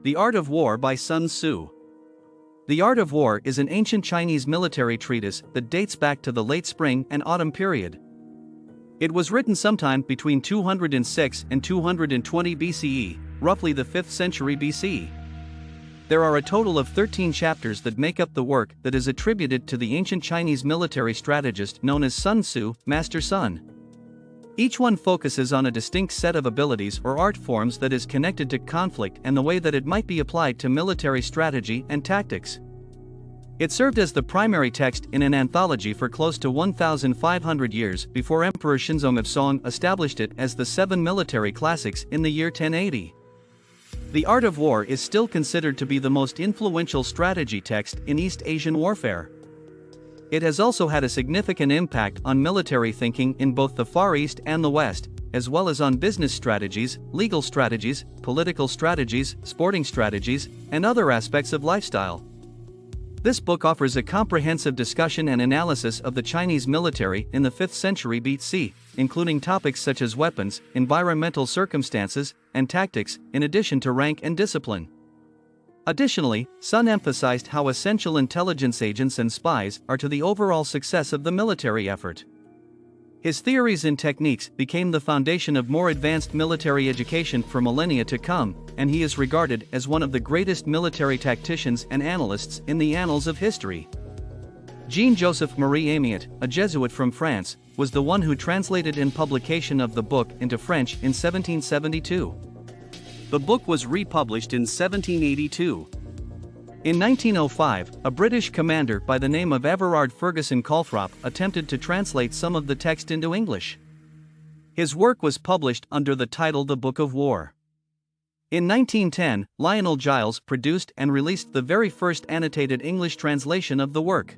The Art of War by Sun Tzu. The Art of War is an ancient Chinese military treatise that dates back to the late spring and autumn period. It was written sometime between 206 and 220 BCE, roughly the 5th century BC. There are a total of 13 chapters that make up the work that is attributed to the ancient Chinese military strategist known as Sun Tzu, Master Sun. Each one focuses on a distinct set of abilities or art forms that is connected to conflict and the way that it might be applied to military strategy and tactics. It served as the primary text in an anthology for close to 1,500 years before Emperor Shenzong of Song established it as the 7 military classics in the year 1080. The Art of War is still considered to be the most influential strategy text in East Asian warfare. It has also had a significant impact on military thinking in both the Far East and the West, as well as on business strategies, legal strategies, political strategies, sporting strategies, and other aspects of lifestyle. This book offers a comprehensive discussion and analysis of the Chinese military in the 5th century BC, including topics such as weapons, environmental circumstances, and tactics, in addition to rank and discipline. Additionally, Sun emphasized how essential intelligence agents and spies are to the overall success of the military effort. His theories and techniques became the foundation of more advanced military education for millennia to come, and he is regarded as one of the greatest military tacticians and analysts in the annals of history. Jean-Joseph Marie Amiot, a Jesuit from France, was the one who translated in publication of the book into French in 1772. The book was republished in 1782. In 1905, a British commander by the name of Everard Ferguson Calthrop attempted to translate some of the text into English. His work was published under the title The Book of War. In 1910, Lionel Giles produced and released the very first annotated English translation of the work.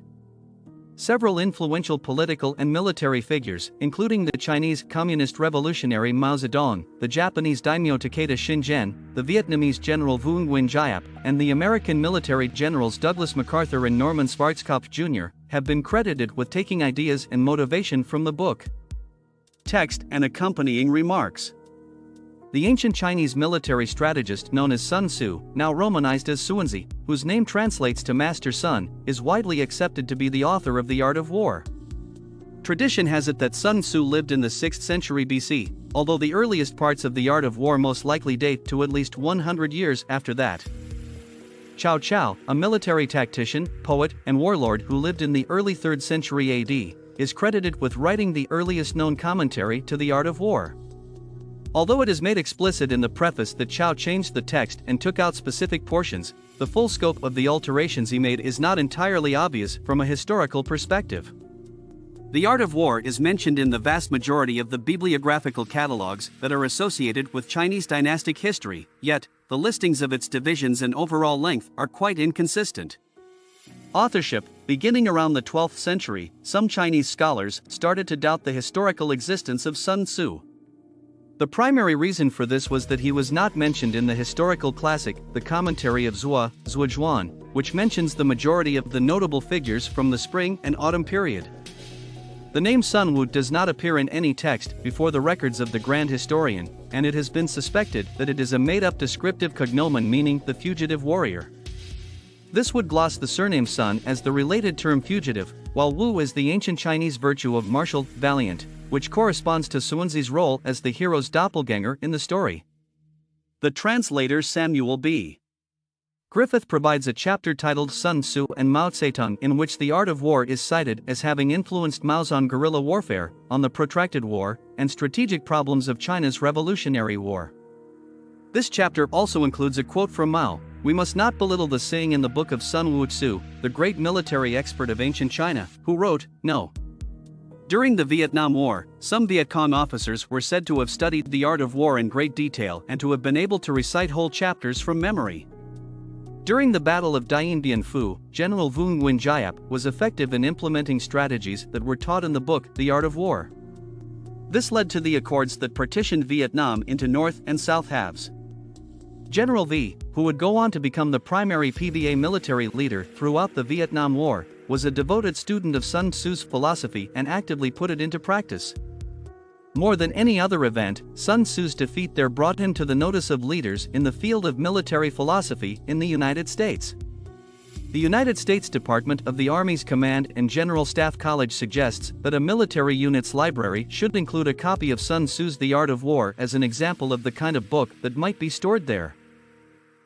Several influential political and military figures, including the Chinese Communist Revolutionary Mao Zedong, the Japanese daimyo Takeda Shingen, the Vietnamese General Vuong Nguyen Giap, and the American military generals Douglas MacArthur and Norman Schwarzkopf Jr., have been credited with taking ideas and motivation from the book. Text and accompanying remarks. The ancient Chinese military strategist known as Sun Tzu, now romanized as Suanzi, whose name translates to Master Sun, is widely accepted to be the author of The Art of War. Tradition has it that Sun Tzu lived in the 6th century BC, although the earliest parts of The Art of War most likely date to at least 100 years after that. Cao Cao, a military tactician, poet, and warlord who lived in the early 3rd century AD, is credited with writing the earliest known commentary to The Art of War. Although it is made explicit in the preface that Cao changed the text and took out specific portions, the full scope of the alterations he made is not entirely obvious from a historical perspective. The Art of War is mentioned in the vast majority of the bibliographical catalogues that are associated with Chinese dynastic history, yet, the listings of its divisions and overall length are quite inconsistent. Authorship. Beginning around the 12th century, some Chinese scholars started to doubt the historical existence of Sun Tzu. The primary reason for this was that he was not mentioned in the historical classic, the Commentary of Zhuozhuan, which mentions the majority of the notable figures from the spring and autumn period. The name Sun Wu does not appear in any text before the records of the Grand Historian, and it has been suspected that it is a made-up descriptive cognomen meaning the fugitive warrior. This would gloss the surname Sun as the related term fugitive, while Wu is the ancient Chinese virtue of martial, valiant, which corresponds to Suanzi's role as the hero's doppelganger in the story. The translator Samuel B. Griffith provides a chapter titled Sun Tzu and Mao Zedong in which the art of war is cited as having influenced Mao's on guerrilla warfare, on the protracted war, and strategic problems of China's Revolutionary War. This chapter also includes a quote from Mao: "We must not belittle the saying in the book of Sun Wu-Tzu, the great military expert of ancient China, who wrote, no." During the Vietnam War, some Viet Cong officers were said to have studied the art of war in great detail and to have been able to recite whole chapters from memory. During the Battle of Dien Bien Phu, General Vuong Nguyen Giap was effective in implementing strategies that were taught in the book The Art of War. This led to the accords that partitioned Vietnam into North and South halves. General V, who would go on to become the primary PVA military leader throughout the Vietnam War, was a devoted student of Sun Tzu's philosophy and actively put it into practice. More than any other event, Sun Tzu's defeat there brought him to the notice of leaders in the field of military philosophy in the United States. The United States Department of the Army's Command and General Staff College suggests that a military unit's library should include a copy of Sun Tzu's The Art of War as an example of the kind of book that might be stored there.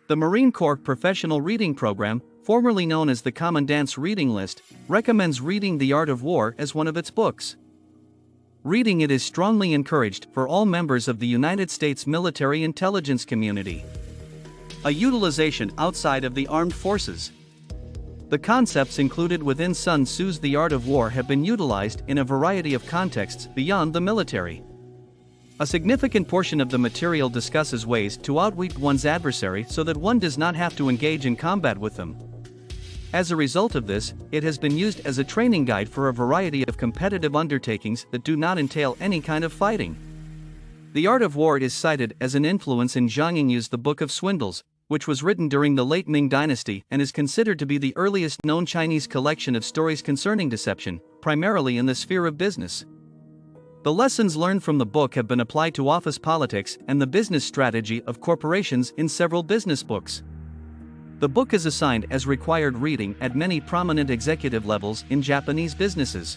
The Marine Corps Professional Reading Program, formerly known as the Commandant's Reading List, recommends reading The Art of War as one of its books. Reading it is strongly encouraged for all members of the United States military intelligence community. A utilization outside of the armed forces. The concepts included within Sun Tzu's The Art of War have been utilized in a variety of contexts beyond the military. A significant portion of the material discusses ways to outwit one's adversary so that one does not have to engage in combat with them. As a result of this, it has been used as a training guide for a variety of competitive undertakings that do not entail any kind of fighting. The Art of War is cited as an influence in Zhang Yingyu's The Book of Swindles, which was written during the late Ming Dynasty and is considered to be the earliest known Chinese collection of stories concerning deception, primarily in the sphere of business. The lessons learned from the book have been applied to office politics and the business strategy of corporations in several business books. The book is assigned as required reading at many prominent executive levels in Japanese businesses.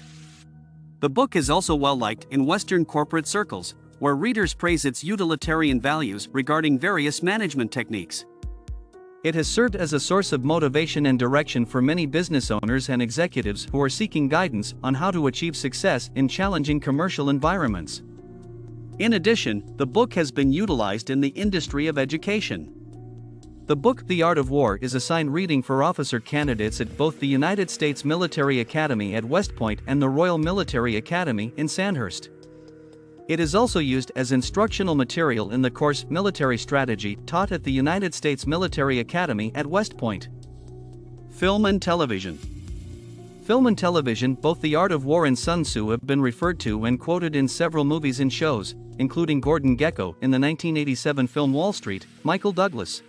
The book is also well liked in Western corporate circles, where readers praise its utilitarian values regarding various management techniques. It has served as a source of motivation and direction for many business owners and executives who are seeking guidance on how to achieve success in challenging commercial environments. In addition, the book has been utilized in the industry of education. The book The Art of War is assigned reading for officer candidates at both the United States Military Academy at West Point and the Royal Military Academy in Sandhurst. It is also used as instructional material in the course Military Strategy taught at the United States Military Academy at West Point. Film and television. Film and television, both The Art of War and Sun Tzu have been referred to and quoted in several movies and shows, including Gordon Gekko in the 1987 film Wall Street, Michael Douglas.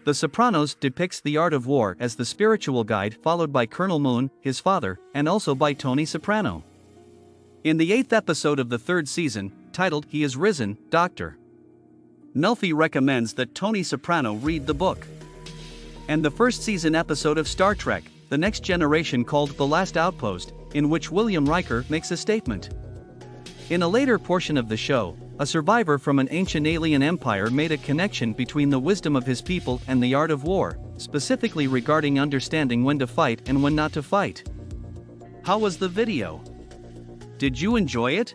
The Sopranos depicts The Art of War as the spiritual guide followed by Colonel Moon, his father, and also by Tony Soprano. In the 8th episode of the 3rd season, titled He is Risen, Dr. Melfi recommends that Tony Soprano read the book. And the 1st season episode of Star Trek, The Next Generation called The Last Outpost, in which William Riker makes a statement. In a later portion of the show, a survivor from an ancient alien empire made a connection between the wisdom of his people and the art of war, specifically regarding understanding when to fight and when not to fight. How was the video? Did you enjoy it?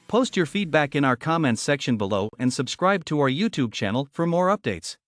Post your feedback in our comments section below and subscribe to our YouTube channel for more updates.